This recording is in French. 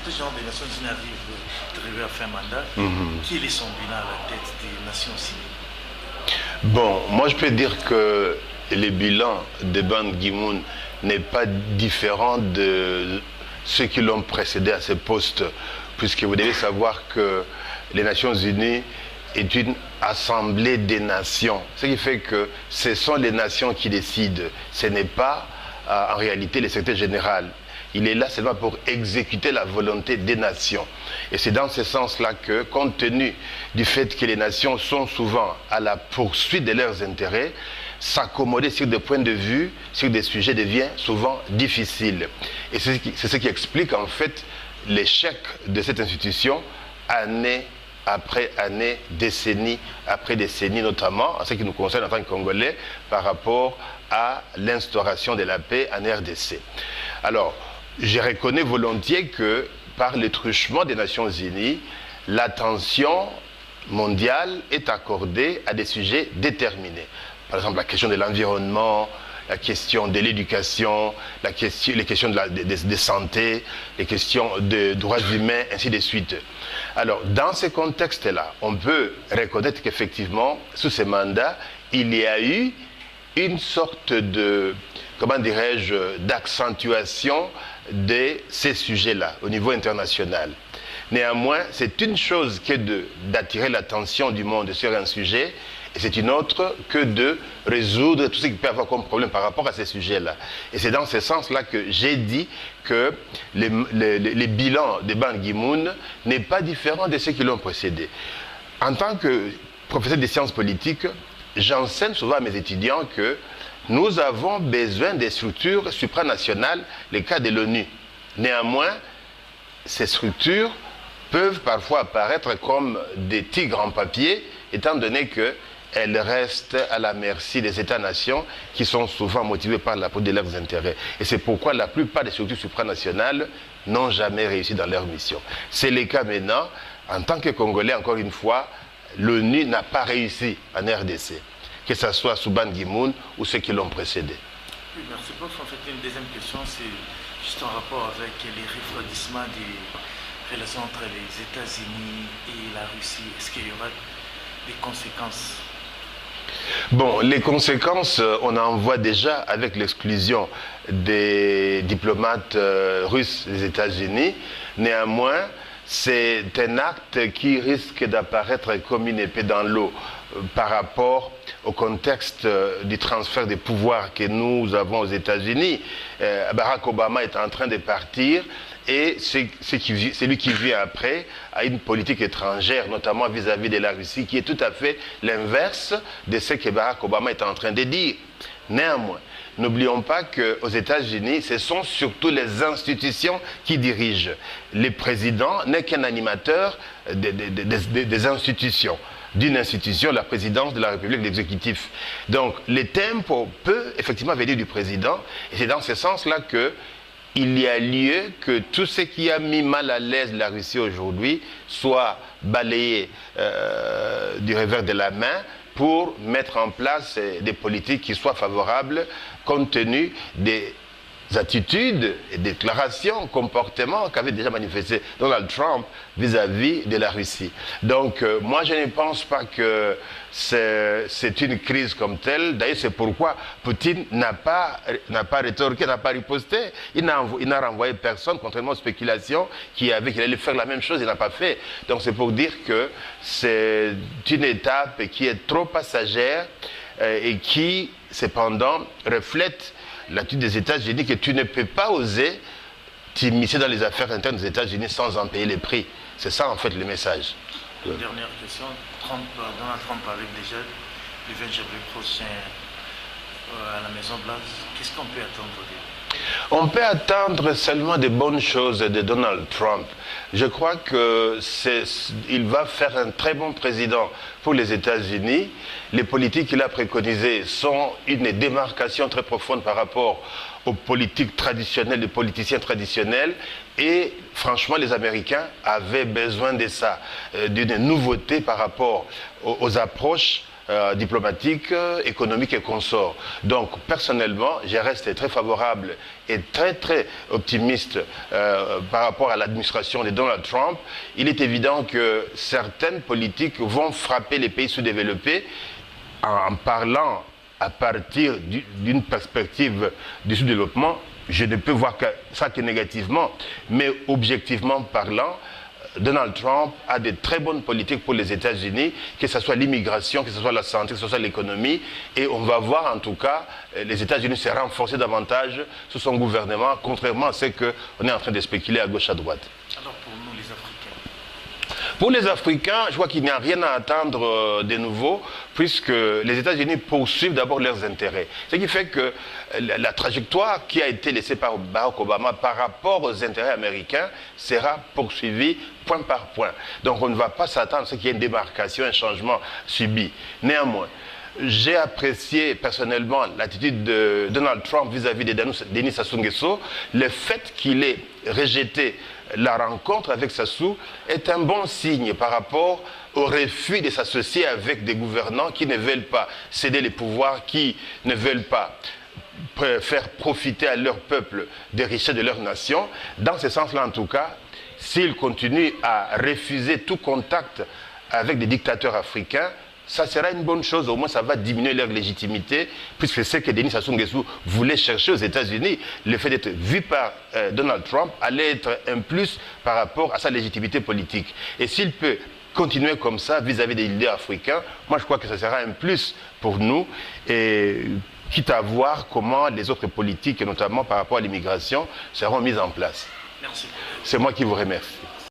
président des Nations Unies arrive à fin mandat, quel est son bilan à la tête des Nations Unies? Bon, moi je peux dire que le bilan de Ban Ki-moon n'est pas différent de ceux qui l'ont précédé à ce poste, puisque vous devez savoir que les Nations Unies est une assemblée des nations. Ce qui fait que ce sont les nations qui décident. Ce n'est pas en réalité le secrétaire général. Il est là seulement pour exécuter la volonté des nations. Et c'est dans ce sens-là que, compte tenu du fait que les nations sont souvent à la poursuite de leurs intérêts, s'accommoder sur des points de vue, sur des sujets devient souvent difficile. Et c'est ce qui explique en fait l'échec de cette institution année après année, décennie après décennie, notamment en ce qui nous concerne en tant que Congolais par rapport à l'instauration de la paix en RDC. Alors, je reconnais volontiers que par le truchement des Nations Unies, l'attention mondiale est accordée à des sujets déterminés. Par exemple, la question de l'environnement, la question de l'éducation, les questions de santé, les questions de droits humains, ainsi de suite. Alors, dans ce contexte-là, on peut reconnaître qu'effectivement, sous ces mandats, il y a eu une sorte de, comment dirais-je, d'accentuation de ces sujets-là au niveau international. Néanmoins, c'est une chose que d'attirer l'attention du monde sur un sujet, et c'est une autre que de résoudre tout ce qui peut avoir comme problème par rapport à ces sujets-là. Et c'est dans ce sens-là que j'ai dit que les bilans de Ban Ki-moon n'est pas différent de ceux qui l'ont précédé. En tant que professeur de sciences politiques, j'enseigne souvent à mes étudiants que nous avons besoin des structures supranationales, le cas de l'ONU. Néanmoins, ces structures peuvent parfois apparaître comme des tigres en papier, étant donné qu'elles restent à la merci des États-nations qui sont souvent motivés par la de leurs intérêts. Et c'est pourquoi la plupart des structures supranationales n'ont jamais réussi dans leur mission. C'est le cas maintenant. En tant que Congolais, encore une fois, l'ONU n'a pas réussi en RDC, que ce soit sous Ban Ki-moon ou ceux qui l'ont précédé. Oui, merci beaucoup. En fait, une deuxième question, c'est juste en rapport avec les refroidissements des relations entre les États-Unis et la Russie. Est-ce qu'il y aura des conséquences? Bon, les conséquences, on en voit déjà avec l'exclusion des diplomates russes des États-Unis. Néanmoins, c'est un acte qui risque d'apparaître comme une épée dans l'eau par rapport au contexte du transfert des pouvoirs que nous avons aux États-Unis. Barack Obama est en train de partir et celui qui vient après a une politique étrangère, notamment vis-à-vis de la Russie, qui est tout à fait l'inverse de ce que Barack Obama est en train de dire. Néanmoins, n'oublions pas qu'aux États-Unis, ce sont surtout les institutions qui dirigent. Le président n'est qu'un animateur des institutions. D'une institution, la présidence de la République, l'exécutif. Donc, le tempo peut effectivement venir du président, et c'est dans ce sens-là qu'il y a lieu que tout ce qui a mis mal à l'aise la Russie aujourd'hui soit balayé du revers de la main pour mettre en place des politiques qui soient favorables compte tenu des attitudes et déclarations, comportements qu'avait déjà manifesté Donald Trump vis-à-vis de la Russie. Donc, moi, je ne pense pas que c'est une crise comme telle. D'ailleurs, c'est pourquoi Poutine n'a pas rétorqué, n'a pas riposté. Il n'a renvoyé personne, contrairement aux spéculations qu'il allait faire la même chose, il n'a pas fait. Donc, c'est pour dire que c'est une étape qui est trop passagère et qui, cependant, reflète l'attitude des États-Unis, que tu ne peux pas oser t'immiscer dans les affaires internes des États-Unis sans en payer les prix. C'est ça, en fait, le message. Une dernière question. Donald Trump arrive déjà le 20 janvier prochain à la Maison-Blanche. Qu'est-ce qu'on peut attendre de lui? On peut attendre seulement de bonnes choses de Donald Trump. Je crois qu'il va faire un très bon président pour les États-Unis. Les politiques qu'il a préconisées sont une démarcation très profonde par rapport aux politiques traditionnelles, des politiciens traditionnels. Et franchement, les Américains avaient besoin de ça, d'une nouveauté par rapport aux approches diplomatique, économique et consorts. Donc, personnellement, je reste très favorable et très optimiste par rapport à l'administration de Donald Trump. Il est évident que certaines politiques vont frapper les pays sous-développés en parlant à partir d'une perspective du sous-développement. Je ne peux voir que ça que négativement, mais objectivement parlant, Donald Trump a de très bonnes politiques pour les États-Unis, que ce soit l'immigration, que ce soit la santé, que ce soit l'économie. Et on va voir en tout cas les États-Unis se renforcer davantage sous son gouvernement, contrairement à ce qu'on est en train de spéculer à gauche, à droite. Alors pour nous les Africains? Pour les Africains, je crois qu'il n'y a rien à attendre de nouveau, puisque les États-Unis poursuivent d'abord leurs intérêts. Ce qui fait que la trajectoire qui a été laissée par Barack Obama par rapport aux intérêts américains sera poursuivie point par point. Donc on ne va pas s'attendre à ce qu'il y ait une démarcation, un changement subi. Néanmoins, j'ai apprécié personnellement l'attitude de Donald Trump vis-à-vis de Denis Sassou Nguesso. Le fait qu'il ait rejeté la rencontre avec Sassou est un bon signe par rapport au refus de s'associer avec des gouvernants qui ne veulent pas céder les pouvoirs, qui ne veulent pas faire profiter à leur peuple des richesses de leur nation. Dans ce sens-là, en tout cas, s'ils continuent à refuser tout contact avec des dictateurs africains, ça sera une bonne chose, au moins ça va diminuer leur légitimité, puisque c'est ce que Denis Sassou Nguesso voulait chercher aux États-Unis. Le fait d'être vu par Donald Trump allait être un plus par rapport à sa légitimité politique. Et s'il peut continuer comme ça vis-à-vis des leaders africains, moi je crois que ça sera un plus pour nous, et quitte à voir comment les autres politiques, notamment par rapport à l'immigration, seront mises en place. Merci. C'est moi qui vous remercie.